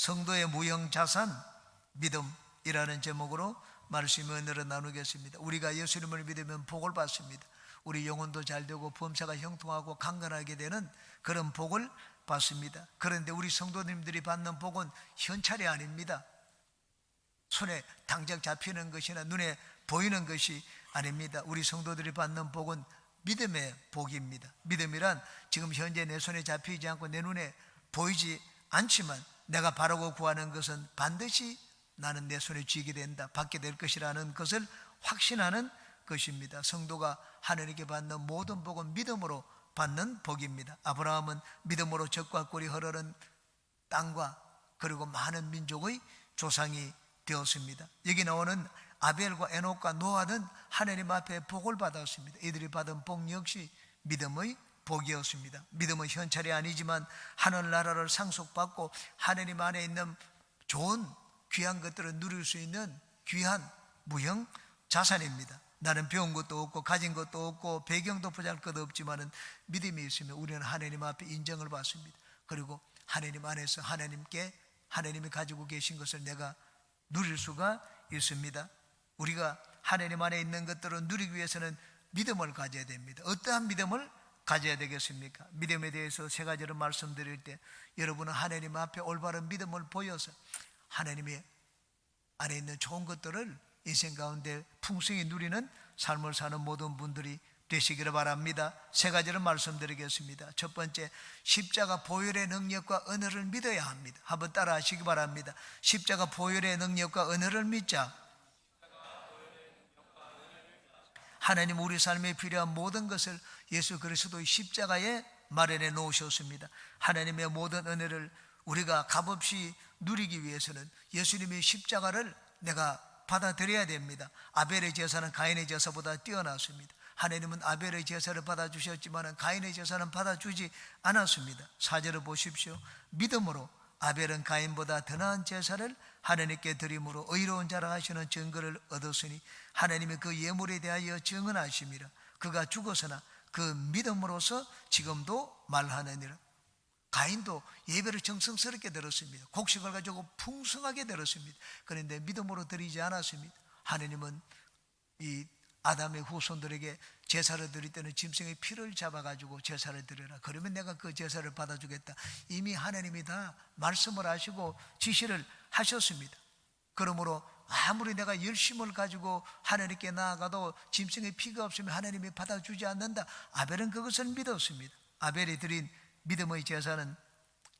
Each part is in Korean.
성도의 무형자산 믿음이라는 제목으로 말씀의 은혜를 나누겠습니다. 우리가 예수님을 믿으면 복을 받습니다. 우리 영혼도 잘되고 범사가 형통하고 강건하게 되는 그런 복을 받습니다. 그런데 우리 성도님들이 받는 복은 현찰이 아닙니다. 손에 당장 잡히는 것이나 눈에 보이는 것이 아닙니다. 우리 성도들이 받는 복은 믿음의 복입니다. 믿음이란 지금 현재 내 손에 잡히지 않고 내 눈에 보이지 않지만 내가 바라고 구하는 것은 반드시 나는 내 손에 쥐게 된다, 받게 될 것이라는 것을 확신하는 것입니다. 성도가 하나님께 받는 모든 복은 믿음으로 받는 복입니다. 아브라함은 믿음으로 적과 꿀이 흐르는 땅과 그리고 많은 민족의 조상이 되었습니다. 여기 나오는 아벨과 에녹과 노아는 하나님 앞에 복을 받았습니다. 이들이 받은 복 역시 믿음의 복이었습니다. 믿음은 현찰이 아니지만 하늘나라를 상속받고 하나님 안에 있는 좋은 귀한 것들을 누릴 수 있는 귀한 무형 자산입니다. 나는 배운 것도 없고 가진 것도 없고 배경도 보잘것 없지만 믿음이 있으면 우리는 하나님 앞에 인정을 받습니다. 그리고 하나님 안에서 하나님이 가지고 계신 것을 내가 누릴 수가 있습니다. 우리가 하나님 안에 있는 것들을 누리기 위해서는 믿음을 가져야 됩니다. 어떠한 믿음을 가져야 되겠습니까? 믿음에 대해서 세 가지를 말씀드릴 때 여러분은 하나님 앞에 올바른 믿음을 보여서 하나님의 안에 있는 좋은 것들을 인생 가운데 풍성히 누리는 삶을 사는 모든 분들이 되시기를 바랍니다. 세 가지를 말씀드리겠습니다. 첫 번째, 십자가 보혈의 능력과 은혜를 믿어야 합니다. 한번 따라 하시기 바랍니다. 십자가 보혈의 능력과 은혜를 믿자. 하나님 우리 삶에 필요한 모든 것을 예수 그리스도의 십자가에 마련해 놓으셨습니다. 하나님의 모든 은혜를 우리가 값없이 누리기 위해서는 예수님의 십자가를 내가 받아들여야 됩니다. 아벨의 제사는 가인의 제사보다 뛰어났습니다. 하나님은 아벨의 제사를 받아주셨지만 가인의 제사는 받아주지 않았습니다. 4절을 보십시오. 믿음으로 아벨은 가인보다 더 나은 제사를 하나님께 드림으로 의로운 자라 하시는 증거를 얻었으니 하나님이 그 예물에 대하여 증언하심이라. 그가 죽었으나 그 믿음으로서 지금도 말하느니라. 가인도 예배를 정성스럽게 드렸습니다. 곡식을 가지고 풍성하게 드렸습니다. 그런데 믿음으로 드리지 않았습니다. 하나님은 이 아담의 후손들에게 제사를 드릴 때는 짐승의 피를 잡아가지고 제사를 드려라. 그러면 내가 그 제사를 받아주겠다. 이미 하나님이 다 말씀을 하시고 지시를 하셨습니다. 그러므로 아무리 내가 열심을 가지고 하나님께 나아가도 짐승의 피가 없으면 하나님이 받아주지 않는다. 아벨은 그것을 믿었습니다. 아벨이 드린 믿음의 제사는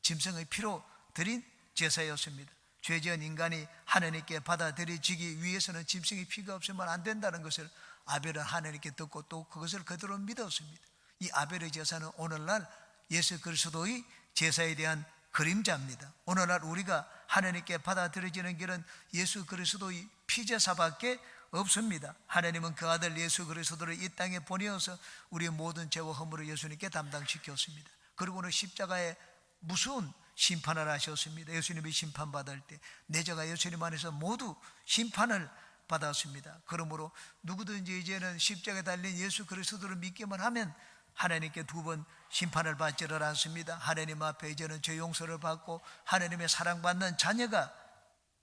짐승의 피로 드린 제사였습니다. 죄지은 인간이 하나님께 받아들여지기 위해서는 짐승의 피가 없으면 안 된다는 것을 아벨은 하나님께 듣고 또 그것을 그대로 믿었습니다. 이 아벨의 제사는 오늘날 예수 그리스도의 제사에 대한 그림자입니다. 오늘날 우리가 하나님께 받아들여지는 길은 예수 그리스도의 피제사밖에 없습니다. 하나님은 그 아들 예수 그리스도를 이 땅에 보내어서 우리의 모든 죄와 허물을 예수님께 담당시켰습니다. 그리고는 십자가에 무서운 심판을 하셨습니다. 예수님이 심판받을 때 내 죄가 예수님 안에서 모두 심판을 받았습니다. 그러므로 누구든지 이제는 십자가에 달린 예수 그리스도를 믿기만 하면 하나님께 두 번 심판을 받지를 않습니다. 하나님 앞에 이제는 죄 용서를 받고 하나님의 사랑받는 자녀가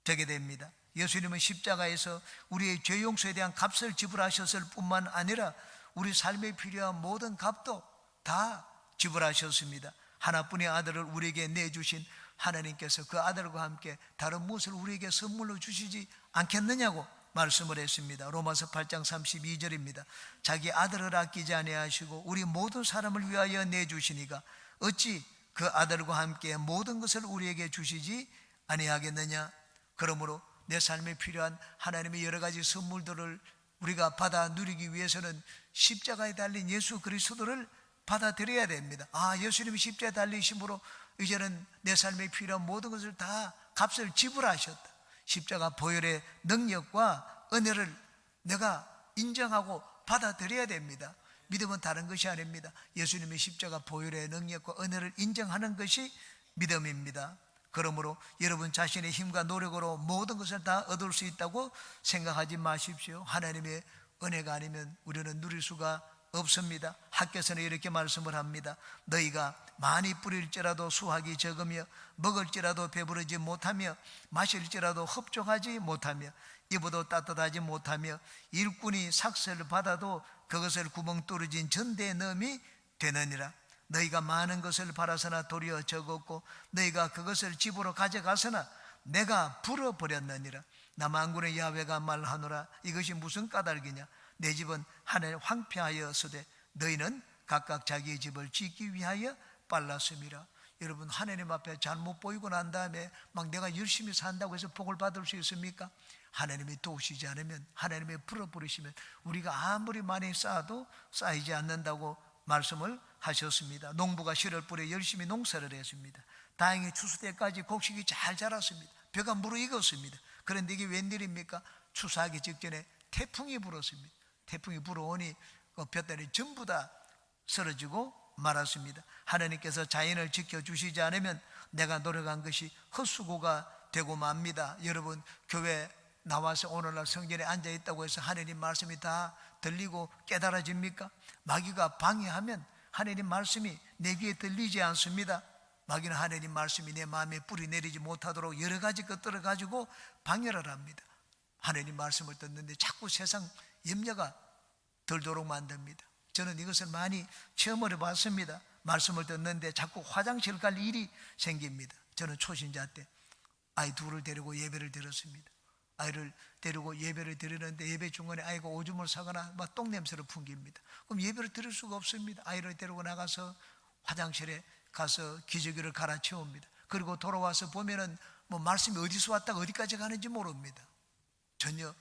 되게 됩니다. 예수님은 십자가에서 우리의 죄 용서에 대한 값을 지불하셨을 뿐만 아니라 우리 삶에 필요한 모든 값도 다 지불하셨습니다. 하나뿐의 아들을 우리에게 내주신 하나님께서 그 아들과 함께 다른 무엇을 우리에게 선물로 주시지 않겠느냐고 말씀을 했습니다. 로마서 8장 32절입니다. 자기 아들을 아끼지 아니하시고 우리 모든 사람을 위하여 내주시니가 어찌 그 아들과 함께 모든 것을 우리에게 주시지 아니하겠느냐. 그러므로 내 삶에 필요한 하나님의 여러 가지 선물들을 우리가 받아 누리기 위해서는 십자가에 달린 예수 그리스도를 받아들여야 됩니다. 예수님이 십자가에 달리심으로 이제는 내 삶에 필요한 모든 것을 다 값을 지불하셨다. 십자가 보혈의 능력과 은혜를 내가 인정하고 받아들여야 됩니다. 믿음은 다른 것이 아닙니다. 예수님의 십자가 보혈의 능력과 은혜를 인정하는 것이 믿음입니다. 그러므로 여러분 자신의 힘과 노력으로 모든 것을 다 얻을 수 있다고 생각하지 마십시오. 하나님의 은혜가 아니면 우리는 누릴 수가 없습니다. 학교에서는 이렇게 말씀을 합니다. 너희가 많이 뿌릴지라도 수확이 적으며 먹을지라도 배부르지 못하며 마실지라도 흡족하지 못하며 입어도 따뜻하지 못하며 일꾼이 삭슬을 받아도 그것을 구멍 뚫어진 전대에 넣음이 되느니라. 너희가 많은 것을 팔아서나 도리어 적었고 너희가 그것을 집으로 가져가서나 내가 불어버렸느니라. 나 만군의 야훼가 말하노라. 이것이 무슨 까닭이냐? 내 집은 하늘 황폐하였으되 너희는 각각 자기의 집을 짓기 위하여 빨랐음이라. 여러분, 하나님 앞에 잘못 보이고 난 다음에 막 내가 열심히 산다고 해서 복을 받을 수 있습니까? 하나님이 도우시지 않으면, 하나님이 불어버리시면 우리가 아무리 많이 쌓아도 쌓이지 않는다고 말씀을 하셨습니다. 농부가 실을 뿌려 열심히 농사를 했습니다. 다행히 추수 때까지 곡식이 잘 자랐습니다. 벼가 무르익었습니다. 그런데 이게 웬일입니까? 추수하기 직전에 태풍이 불었습니다. 태풍이 불어오니 그 볕들이 전부 다 쓰러지고 말았습니다. 하나님께서 자연을 지켜주시지 않으면 내가 노력한 것이 헛수고가 되고 맙니다. 여러분, 교회 나와서 오늘날 성전에 앉아있다고 해서 하나님 말씀이 다 들리고 깨달아집니까? 마귀가 방해하면 하나님 말씀이 내 귀에 들리지 않습니다. 마귀는 하나님 말씀이 내 마음에 뿌리 내리지 못하도록 여러 가지 것들을 가지고 방해를 합니다. 하나님 말씀을 듣는데 자꾸 세상 염려가 들도록 만듭니다. 저는 이것을 많이 체험을 해봤습니다. 말씀을 듣는데 자꾸 화장실 갈 일이 생깁니다. 저는 초신자 때 아이 둘을 데리고 예배를 드렸습니다. 아이를 데리고 예배를 드리는데 예배 중간에 아이가 오줌을 싸거나 막 똥냄새를 풍깁니다. 그럼 예배를 드릴 수가 없습니다. 아이를 데리고 나가서 화장실에 가서 기저귀를 갈아치웁니다. 그리고 돌아와서 보면은 뭐 말씀이 어디서 왔다가 어디까지 가는지 모릅니다. 전혀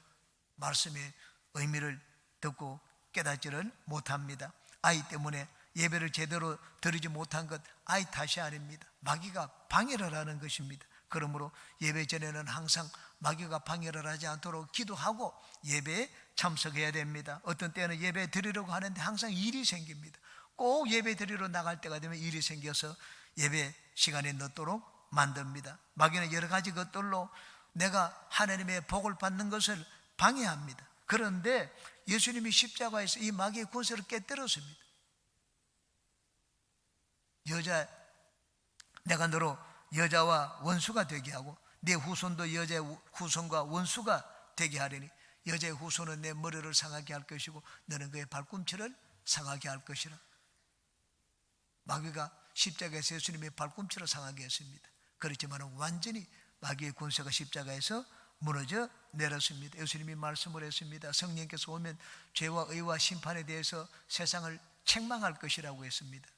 말씀의 의미를 듣고 깨닫지를 못합니다. 아이 때문에 예배를 제대로 드리지 못한 것 아이 탓이 아닙니다. 마귀가 방해를 하는 것입니다. 그러므로 예배 전에는 항상 마귀가 방해를 하지 않도록 기도하고 예배에 참석해야 됩니다. 어떤 때는 예배 드리려고 하는데 항상 일이 생깁니다. 꼭 예배 드리러 나갈 때가 되면 일이 생겨서 예배 시간에 늦도록 만듭니다. 마귀는 여러 가지 것들로 내가 하나님의 복을 받는 것을 방해합니다. 그런데 예수님이 십자가에서 이 마귀의 권세를 깨뜨렸습니다. 내가 너로 여자와 원수가 되게 하고 내 후손도 여자의 후손과 원수가 되게 하리니 여자의 후손은 내 머리를 상하게 할 것이고 너는 그의 발꿈치를 상하게 할 것이라. 마귀가 십자가에서 예수님의 발꿈치를 상하게 했습니다. 그렇지만 완전히 마귀의 권세가 십자가에서 무너져 내렸습니다. 예수님이 말씀을 했습니다. 성령께서 오면 죄와 의와 심판에 대해서 세상을 책망할 것이라고 했습니다.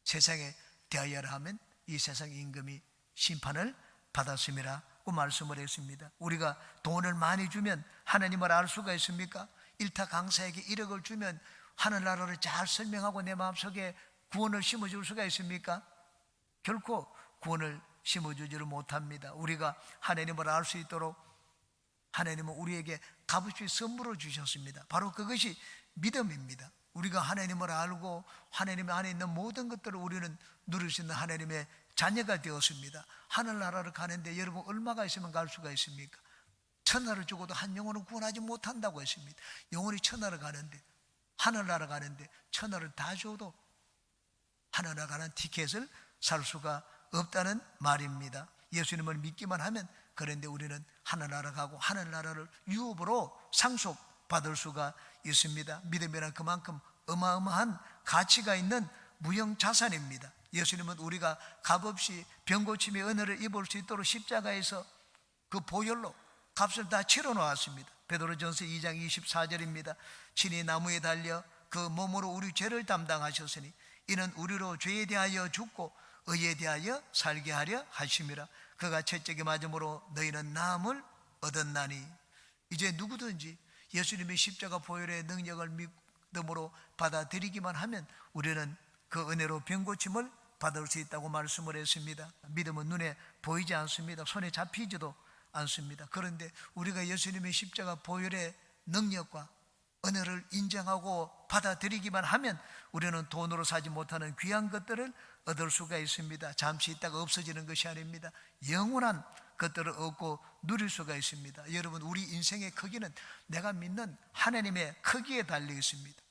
세상에 대하여라 하면 이 세상 임금이 심판을 받았음이라고 말씀을 했습니다. 우리가 돈을 많이 주면 하나님을 알 수가 있습니까? 일타 강사에게 1억을 주면 하늘나라를 잘 설명하고 내 마음속에 구원을 심어줄 수가 있습니까? 결코 구원을 심어주지를 못합니다. 우리가 하나님을 알 수 있도록 하나님은 우리에게 값없이 선물을 주셨습니다. 바로 그것이 믿음입니다. 우리가 하나님을 알고 하나님 안에 있는 모든 것들을 우리는 누릴 수 있는 하나님의 자녀가 되었습니다. 하늘나라를 가는데 여러분 얼마가 있으면 갈 수가 있습니까? 천하를 주고도 한 영혼은 구원하지 못한다고 했습니다. 영혼이 천하를 가는데 하늘나라 가는데 천하를 다 줘도 하늘나라 가는 티켓을 살 수가 없다는 말입니다. 예수님을 믿기만 하면 그런데 우리는 하늘나라 가고 하늘나라를 유업으로 상속받을 수가 있습니다. 믿음이란 그만큼 어마어마한 가치가 있는 무형자산입니다. 예수님은 우리가 값없이 병고침의 은혜를 입을 수 있도록 십자가에서 그 보혈로 값을 다 치러 놓았습니다. 베드로전서 2장 24절입니다. 친히 나무에 달려 그 몸으로 우리 죄를 담당하셨으니 이는 우리로 죄에 대하여 죽고 의에 대하여 살게 하려 하심이라. 그가 채찍에 맞음으로 너희는 나음을 얻었나니. 이제 누구든지 예수님의 십자가 보혈의 능력을 믿음으로 받아들이기만 하면 우리는 그 은혜로 병고침을 받을 수 있다고 말씀을 했습니다. 믿음은 눈에 보이지 않습니다. 손에 잡히지도 않습니다. 그런데 우리가 예수님의 십자가 보혈의 능력과 은혜를 인정하고 받아들이기만 하면 우리는 돈으로 사지 못하는 귀한 것들을 얻을 수가 있습니다. 잠시 있다가 없어지는 것이 아닙니다. 영원한 것들을 얻고 누릴 수가 있습니다. 여러분, 우리 인생의 크기는 내가 믿는 하나님의 크기에 달려 있습니다.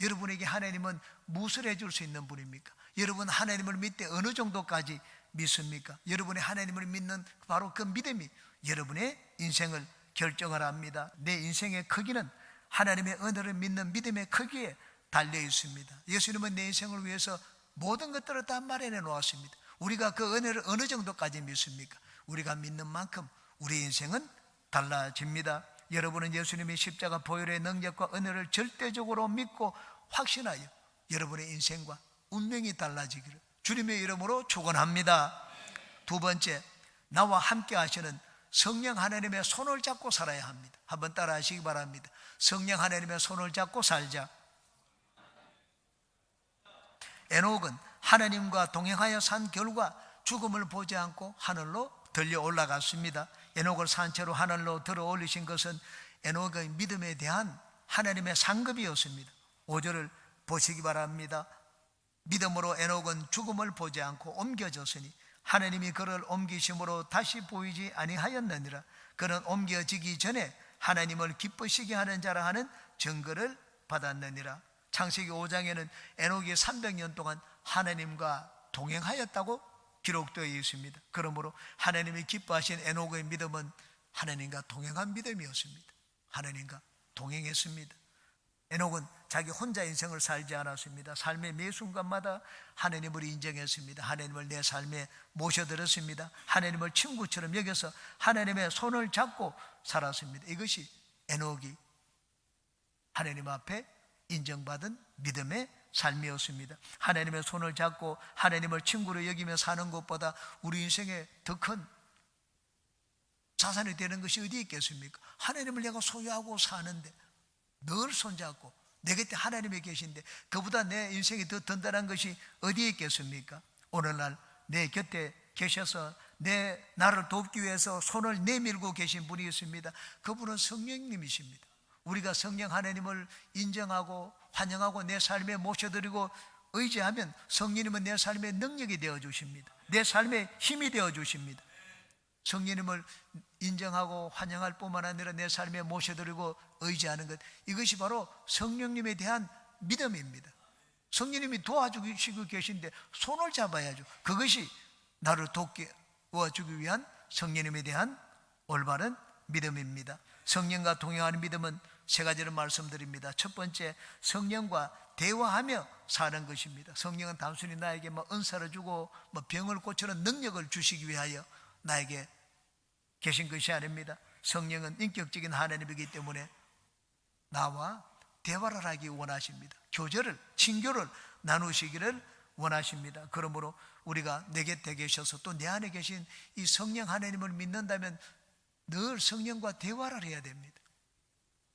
여러분에게 하나님은 무엇을 해줄 수 있는 분입니까? 여러분 하나님을 믿되 어느 정도까지 믿습니까? 여러분의 하나님을 믿는 바로 그 믿음이 여러분의 인생을 결정을 합니다. 내 인생의 크기는 하나님의 은혜를 믿는 믿음의 크기에 달려 있습니다. 예수님은 내 인생을 위해서 모든 것들을 다 마련해 놓았습니다. 우리가 그 은혜를 어느 정도까지 믿습니까? 우리가 믿는 만큼 우리 인생은 달라집니다. 여러분은 예수님의 십자가 보혈의 능력과 은혜를 절대적으로 믿고 확신하여 여러분의 인생과 운명이 달라지기를 주님의 이름으로 축원합니다. 두 번째, 나와 함께 하시는 성령 하나님의 손을 잡고 살아야 합니다. 한번 따라 하시기 바랍니다. 성령 하나님의 손을 잡고 살자. 에녹은 하나님과 동행하여 산 결과 죽음을 보지 않고 하늘로 들려 올라갔습니다. 에녹을 산채로 하늘로 들어 올리신 것은 에녹의 믿음에 대한 하나님의 상급이었습니다. 5절을 보시기 바랍니다. 믿음으로 에녹은 죽음을 보지 않고 옮겨졌으니 하나님이 그를 옮기심으로 다시 보이지 아니하였느니라. 그는 옮겨지기 전에 하나님을 기쁘시게 하는 자라 하는 증거를 받았느니라. 창세기 5장에는 에녹이 300년 동안 하나님과 동행하였다고 기록되어 있습니다. 그러므로 하나님이 기뻐하신 에녹의 믿음은 하나님과 동행한 믿음이었습니다. 하나님과 동행했습니다. 에녹은 자기 혼자 인생을 살지 않았습니다. 삶의 매 순간마다 하나님을 인정했습니다. 하나님을 내 삶에 모셔들었습니다. 하나님을 친구처럼 여겨서 하나님의 손을 잡고 살았습니다. 이것이 에녹이 하나님 앞에 인정받은 믿음의 삶이었습니다. 하나님의 손을 잡고 하나님을 친구로 여기며 사는 것보다 우리 인생에 더 큰 자산이 되는 것이 어디 있겠습니까? 하나님을 내가 소유하고 사는데 늘 손잡고 내 곁에 하나님이 계신데 그보다 내 인생이 더 든든한 것이 어디에 있겠습니까? 오늘날 내 곁에 계셔서 나를 돕기 위해서 손을 내밀고 계신 분이 있습니다. 그분은 성령님이십니다. 우리가 성령 하나님을 인정하고 환영하고 내 삶에 모셔드리고 의지하면 성령님은 내 삶의 능력이 되어주십니다. 내 삶의 힘이 되어주십니다. 성령님을 인정하고 환영할 뿐만 아니라 내 삶에 모셔드리고 의지하는 것, 이것이 바로 성령님에 대한 믿음입니다. 성령님이 도와주시고 계신데 손을 잡아야죠. 그것이 나를 도와주기 위한 성령님에 대한 올바른 믿음입니다. 성령과 동행하는 믿음은 세 가지를 말씀드립니다. 첫 번째, 성령과 대화하며 사는 것입니다. 성령은 단순히 나에게 은사를 주고 병을 고치는 능력을 주시기 위하여 나에게 계신 것이 아닙니다. 성령은 인격적인 하나님이기 때문에 나와 대화를 하기 원하십니다. 교제를, 친교를 나누시기를 원하십니다. 그러므로 우리가 내 곁에 계셔서 또 내 안에 계신 이 성령 하나님을 믿는다면 늘 성령과 대화를 해야 됩니다.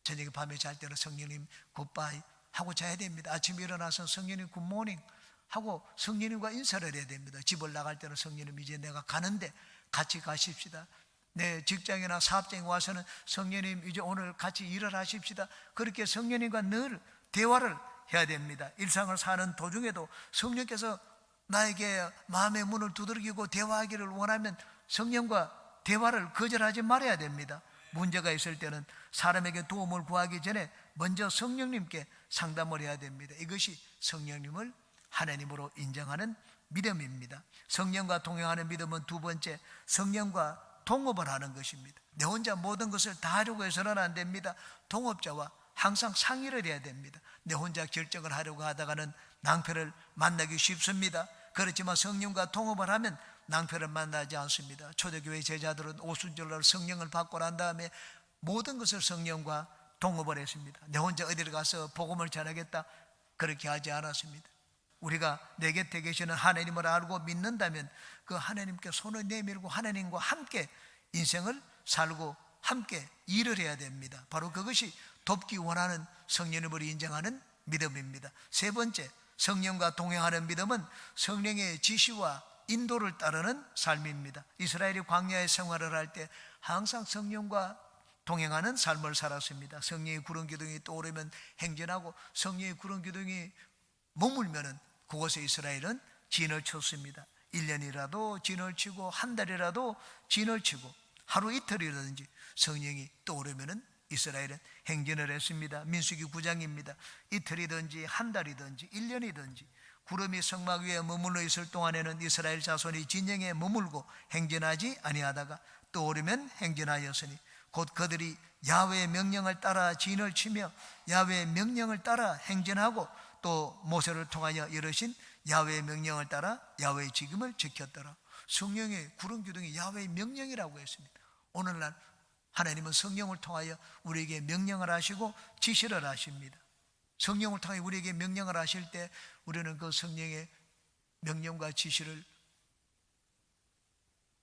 저녁에 밤에 잘 때는 성령님 굿바이 하고 자야 됩니다. 아침에 일어나서 성령님 굿모닝 하고 성령님과 인사를 해야 됩니다. 집을 나갈 때는 성령님 이제 내가 가는데 같이 가십시다. 내 직장이나 사업장에 와서는 성령님 이제 오늘 같이 일을 하십시다. 그렇게 성령님과 늘 대화를 해야 됩니다. 일상을 사는 도중에도 성령께서 나에게 마음의 문을 두드리고 대화하기를 원하면 성령과 대화를 거절하지 말아야 됩니다. 문제가 있을 때는 사람에게 도움을 구하기 전에 먼저 성령님께 상담을 해야 됩니다. 이것이 성령님을 하나님으로 인정하는 믿음입니다. 성령과 동행하는 믿음은 두 번째, 성령과 동업을 하는 것입니다. 내 혼자 모든 것을 다 하려고 해서는 안 됩니다. 동업자와 항상 상의를 해야 됩니다. 내 혼자 결정을 하려고 하다가는 낭패를 만나기 쉽습니다. 그렇지만 성령과 동업을 하면 낭패를 만나지 않습니다. 초대교회 제자들은 오순절날 성령을 받고 난 다음에 모든 것을 성령과 동업을 했습니다. 내 혼자 어디를 가서 복음을 전하겠다, 그렇게 하지 않았습니다. 우리가 내 곁에 계시는 하나님을 알고 믿는다면 그 하나님께 손을 내밀고 하나님과 함께 인생을 살고 함께 일을 해야 됩니다. 바로 그것이 돕기 원하는 성령님을 인정하는 믿음입니다. 세 번째, 성령과 동행하는 믿음은 성령의 지시와 인도를 따르는 삶입니다. 이스라엘이 광야에 생활을 할 때 항상 성령과 동행하는 삶을 살았습니다. 성령의 구름 기둥이 떠오르면 행진하고 성령의 구름 기둥이 머물면은 그곳에 이스라엘은 진을 쳤습니다. 1년이라도 진을 치고 한 달이라도 진을 치고 하루 이틀이라든지 성령이 떠오르면은 이스라엘은 행진을 했습니다. 민수기 9장입니다. 이틀이든지 한 달이든지 1년이든지 구름이 성막 위에 머물러 있을 동안에는 이스라엘 자손이 진영에 머물고 행진하지 아니하다가 떠오르면 행진하였으니 곧 그들이 야훼의 명령을 따라 진을 치며 야훼의 명령을 따라 행진하고 또 모세를 통하여 이르신 야훼의 명령을 따라 야훼의 지금을 지켰더라. 성령의 구름 기둥이 야훼의 명령이라고 했습니다. 오늘날 하나님은 성령을 통하여 우리에게 명령을 하시고 지시를 하십니다. 성령을 통해 우리에게 명령을 하실 때 우리는 그 성령의 명령과 지시를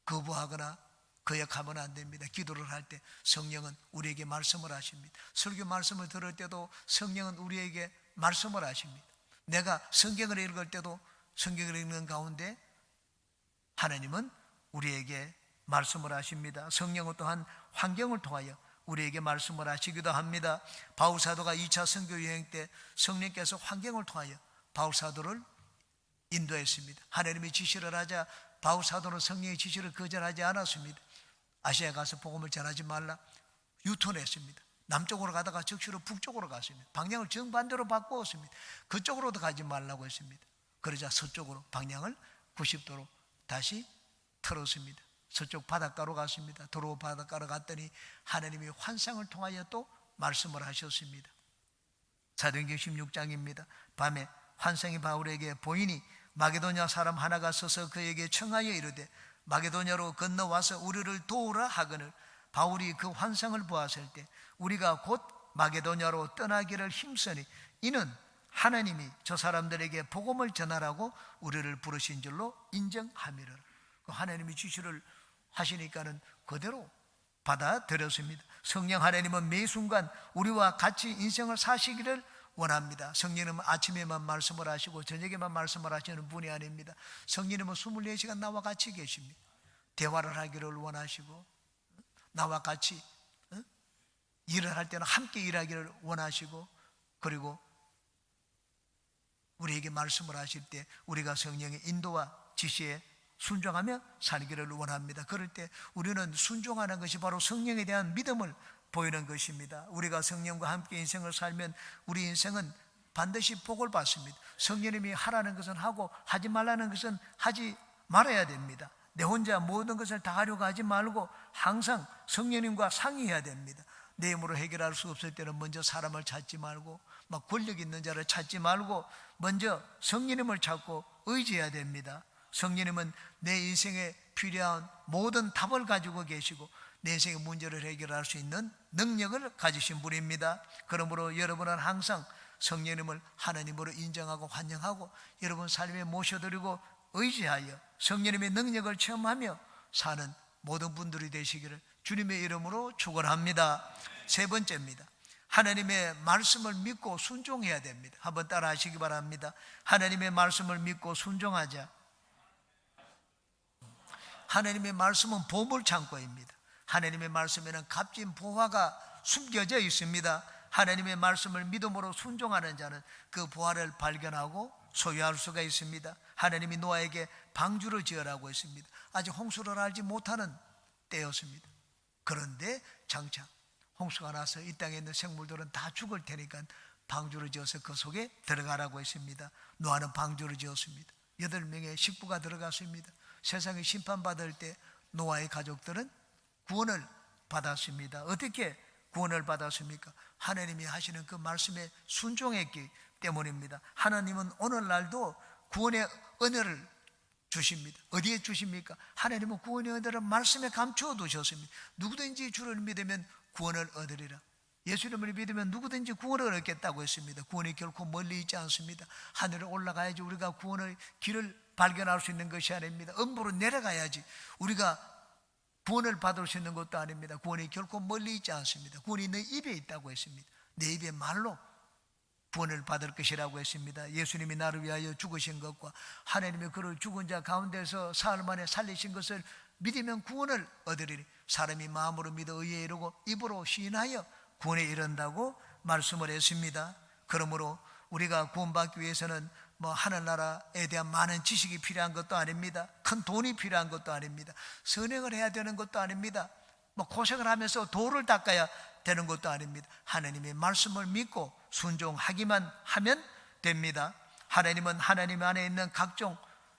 거부하거나 거역하면 안 됩니다. 기도를 할 때 성령은 우리에게 말씀을 하십니다. 설교 말씀을 들을 때도 성령은 우리에게 말씀을 하십니다. 내가 성경을 읽을 때도 성경을 읽는 가운데 하나님은 우리에게 말씀을 하십니다. 성령은 또한 환경을 통하여 우리에게 말씀을 하시기도 합니다. 바울사도가 2차 선교 여행 때 성령께서 환경을 통하여 바울사도를 인도했습니다. 하나님의 지시를 하자 바울사도는 성령의 지시를 거절하지 않았습니다. 아시아에 가서 복음을 전하지 말라 유턴했습니다. 남쪽으로 가다가 적시로 북쪽으로 갔습니다. 방향을 정반대로 바꾸었습니다. 그쪽으로도 가지 말라고 했습니다. 그러자 서쪽으로 방향을 90도로 다시 틀었습니다. 서쪽 바닷가로 갔습니다. 도로 바닷가로 갔더니 하나님의 환상을 통하여 또 말씀을 하셨습니다. 사도행전 16장입니다. 밤에 환상이 바울에게 보이니 마게도냐 사람 하나가 서서 그에게 청하여 이르되 마게도냐로 건너와서 우리를 도우라 하거늘 바울이 그 환상을 보았을 때 우리가 곧 마게도냐로 떠나기를 힘쓰니 이는 하나님이 저 사람들에게 복음을 전하라고 우리를 부르신 줄로 인정함이라. 하나님이 지시를 하시니까는 그대로 받아들였습니다. 성령 하나님은 매 순간 우리와 같이 인생을 사시기를 원합니다. 성령님은 아침에만 말씀을 하시고 저녁에만 말씀을 하시는 분이 아닙니다. 성령님은 24시간 나와 같이 계십니다. 대화를 하기를 원하시고 나와 같이 일을 할 때는 함께 일하기를 원하시고 그리고 우리에게 말씀을 하실 때 우리가 성령의 인도와 지시에 순종하며 살기를 원합니다. 그럴 때 우리는 순종하는 것이 바로 성령에 대한 믿음을 보이는 것입니다. 우리가 성령과 함께 인생을 살면 우리 인생은 반드시 복을 받습니다. 성령님이 하라는 것은 하고 하지 말라는 것은 하지 말아야 됩니다. 내 혼자 모든 것을 다 하려고 하지 말고 항상 성령님과 상의해야 됩니다. 내 힘으로 해결할 수 없을 때는 먼저 사람을 찾지 말고 막 권력 있는 자를 찾지 말고 먼저 성령님을 찾고 의지해야 됩니다. 성령님은 내 인생에 필요한 모든 답을 가지고 계시고 내 인생의 문제를 해결할 수 있는 능력을 가지신 분입니다. 그러므로 여러분은 항상 성령님을 하나님으로 인정하고 환영하고 여러분 삶에 모셔드리고 의지하여 성령님의 능력을 체험하며 사는 모든 분들이 되시기를 주님의 이름으로 축원합니다. 세 번째입니다. 하나님의 말씀을 믿고 순종해야 됩니다. 한번 따라 하시기 바랍니다. 하나님의 말씀을 믿고 순종하자. 하나님의 말씀은 보물창고입니다. 하나님의 말씀에는 값진 보화가 숨겨져 있습니다. 하나님의 말씀을 믿음으로 순종하는 자는 그 보화를 발견하고 소유할 수가 있습니다. 하나님이 노아에게 방주를 지으라고 했습니다. 아직 홍수를 알지 못하는 때였습니다. 그런데 장차 홍수가 나서 이 땅에 있는 생물들은 다 죽을 테니까 방주를 지어서 그 속에 들어가라고 했습니다. 노아는 방주를 지었습니다. 8명의 식구가 들어갔습니다. 세상에 심판받을 때 노아의 가족들은 구원을 받았습니다. 어떻게 구원을 받았습니까? 하나님이 하시는 그 말씀에 순종했기 때문입니다. 하나님은 오늘날도 구원의 은혜를 주십니다. 어디에 주십니까? 하나님은 구원의 은혜를 말씀에 감추어 두셨습니다. 누구든지 주를 믿으면 구원을 얻으리라. 예수님을 믿으면 누구든지 구원을 얻겠다고 했습니다. 구원이 결코 멀리 있지 않습니다. 하늘에 올라가야지 우리가 구원의 길을 발견할 수 있는 것이 아닙니다. 음부로 내려가야지 우리가 구원을 받을 수 있는 것도 아닙니다. 구원이 결코 멀리 있지 않습니다. 구원이 내 입에 있다고 했습니다. 내 입의 말로 구원을 받을 것이라고 했습니다. 예수님이 나를 위하여 죽으신 것과 하나님이 그를 죽은 자 가운데서 사흘 만에 살리신 것을 믿으면 구원을 얻으리니 사람이 마음으로 믿어 의에 이르고 입으로 시인하여 구원에 이른다고 말씀을 했습니다. 그러므로 우리가 구원받기 위해서는 하늘나라에 대한 많은 지식이 필요한 것도 아닙니다. 큰 돈이 필요한 것도 아닙니다. 선행을 해야 되는 것도 아닙니다. 뭐 고생을 하면서 돌을 닦아야 되는 것도 아닙니다. 하나님의 말씀을 믿고 순종하기만 하면 됩니다. 하나님은 하나님 안에 있는 각종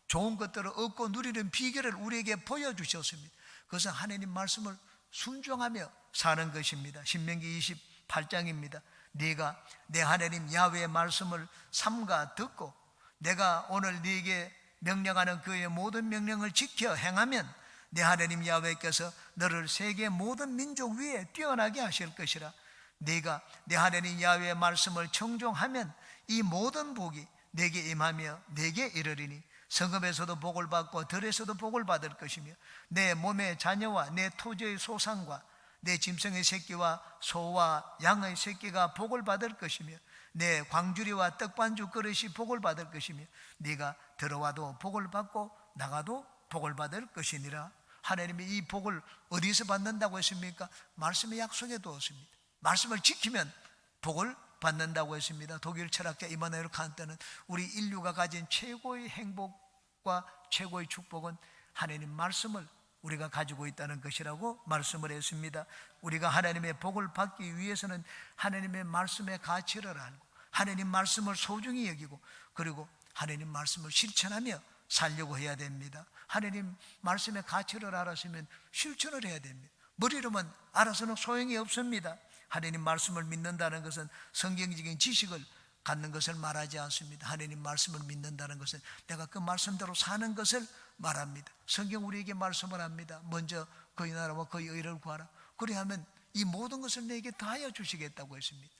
좋은 것들을 얻고 누리는 비결을 우리에게 보여주셨습니다. 그것은 하나님 말씀을 순종하며 사는 것입니다. 신명기 28장입니다. 네가 내 하나님 야훼의 말씀을 삼가 듣고 내가 오늘 네게 명령하는 그의 모든 명령을 지켜 행하면 내 하나님 야훼께서 너를 세계 모든 민족 위에 뛰어나게 하실 것이라. 네가 내 하나님 야훼의 말씀을 청종하면 이 모든 복이 내게 임하며 내게 이르리니 성읍에서도 복을 받고 들에서도 복을 받을 것이며 내 몸의 자녀와 내 토지의 소산과 내 짐승의 새끼와 소와 양의 새끼가 복을 받을 것이며 내 광주리와 떡반죽 그릇이 복을 받을 것이며 네가 들어와도 복을 받고 나가도 복을 받을 것이니라. 하나님이 이 복을 어디서 받는다고 했습니까? 말씀의 약속에 두었습니다. 말씀을 지키면 복을 받는다고 했습니다. 독일 철학자 이마누엘 칸트는 우리 인류가 가진 최고의 행복과 최고의 축복은 하나님 말씀을 우리가 가지고 있다는 것이라고 말씀을 했습니다. 우리가 하나님의 복을 받기 위해서는 하나님의 말씀의 가치를 알고 하나님 말씀을 소중히 여기고 그리고 하나님 말씀을 실천하며 살려고 해야 됩니다. 하나님 말씀의 가치를 알았으면 실천을 해야 됩니다. 머리로만 알아서는 소용이 없습니다. 하나님 말씀을 믿는다는 것은 성경적인 지식을 갖는 것을 말하지 않습니다. 하나님 말씀을 믿는다는 것은 내가 그 말씀대로 사는 것을 말합니다. 성경 우리에게 말씀을 합니다. 먼저 그의 나라와 그의 의를 구하라. 그리하면 이 모든 것을 내게 다하여 주시겠다고 했습니다.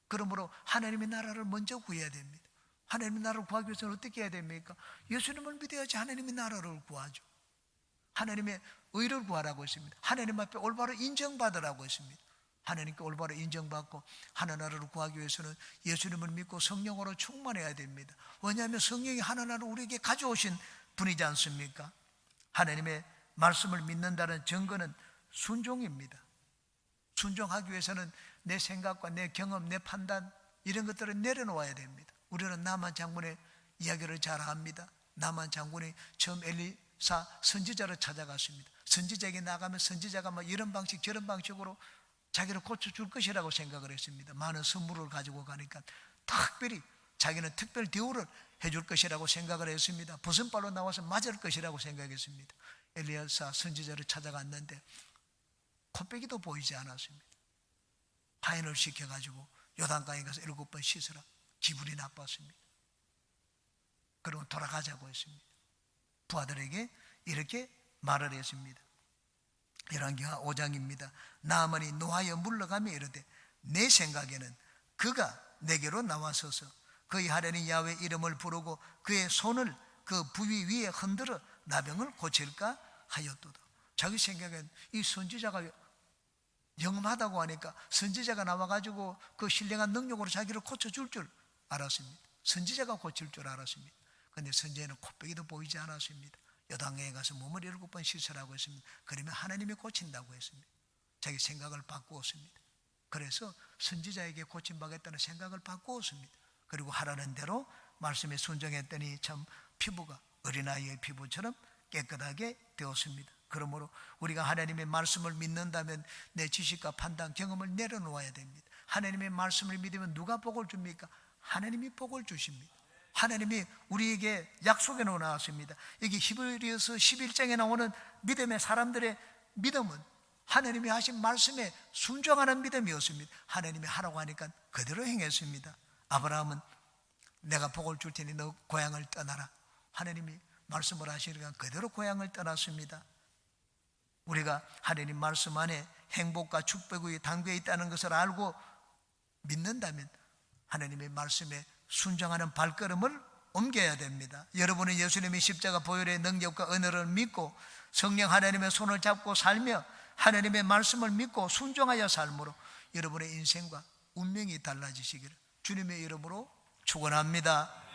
그러므로 하나님의 나라를 먼저 구해야 됩니다. 하나님의 나라를 구하기 위해서는 어떻게 해야 됩니까? 예수님을 믿어야지 하나님의 나라를 구하죠. 하나님의 의를 구하라고 했습니다. 하나님 앞에 올바로 인정받으라고 했습니다. 하나님께 올바로 인정받고 하나나라를 구하기 위해서는 예수님을 믿고 성령으로 충만해야 됩니다. 왜냐하면 성령이 하나나라를 우리에게 가져오신 분이지 않습니까? 하나님의 말씀을 믿는다는 증거는 순종입니다. 순종하기 위해서는 내 생각과 내 경험, 내 판단 이런 것들을 내려놓아야 됩니다. 우리는 나만 장군의 이야기를 잘 압니다. 나만 장군이 처음 엘리사 선지자를 찾아갔습니다. 선지자에게 나가면 선지자가 뭐 이런 방식 저런 방식으로 자기를 고쳐줄 것이라고 생각을 했습니다. 많은 선물을 가지고 가니까 특별히 자기는 특별 대우를 해줄 것이라고 생각을 했습니다. 벗은발로 나와서 맞을 것이라고 생각했습니다. 엘리사 선지자를 찾아갔는데 코빼기도 보이지 않았습니다. 하인을 시켜가지고 요단강에 가서 7번 씻으라. 기분이 나빴습니다. 그리고 돌아가자고 했습니다. 부하들에게 이렇게 말을 했습니다. 열왕기하 5장입니다. 나아만이 노하여 물러가며 이르되 내 생각에는 그가 내게로 나와서서 그의 하나님 야훼 이름을 부르고 그의 손을 그 부위 위에 흔들어 나병을 고칠까 하였도다. 자기 생각엔 이 선지자가 영험하다고 하니까 선지자가 나와가지고 그 신령한 능력으로 자기를 고쳐줄 줄 알았습니다. 선지자가 고칠 줄 알았습니다. 그런데 선지자는 코빼기도 보이지 않았습니다. 요단강에 가서 몸을 7번 씻으라고 했습니다. 그러면 하나님이 고친다고 했습니다. 자기 생각을 바꾸었습니다. 그래서 선지자에게 고침받겠다는 생각을 바꾸었습니다. 그리고 하라는 대로 말씀에 순종했더니 참 피부가 어린아이의 피부처럼 깨끗하게 되었습니다. 그러므로 우리가 하나님의 말씀을 믿는다면 내 지식과 판단, 경험을 내려놓아야 됩니다. 하나님의 말씀을 믿으면 누가 복을 줍니까? 하나님이 복을 주십니다. 하나님이 우리에게 약속해 놓았습니다. 여기 히브리서 11장에 나오는 믿음의 사람들의 믿음은 하나님이 하신 말씀에 순종하는 믿음이었습니다. 하나님이 하라고 하니까 그대로 행했습니다. 아브라함은 내가 복을 줄 테니 너 고향을 떠나라. 하나님이 말씀을 하시니까 그대로 고향을 떠났습니다. 우리가 하나님 말씀 안에 행복과 축복이 담겨 있다는 것을 알고 믿는다면 하나님의 말씀에 순종하는 발걸음을 옮겨야 됩니다. 여러분은 예수님의 십자가 보혈의 능력과 은혜를 믿고 성령 하나님의 손을 잡고 살며 하나님의 말씀을 믿고 순종하여 삶으로 여러분의 인생과 운명이 달라지시기를 주님의 이름으로 축원합니다.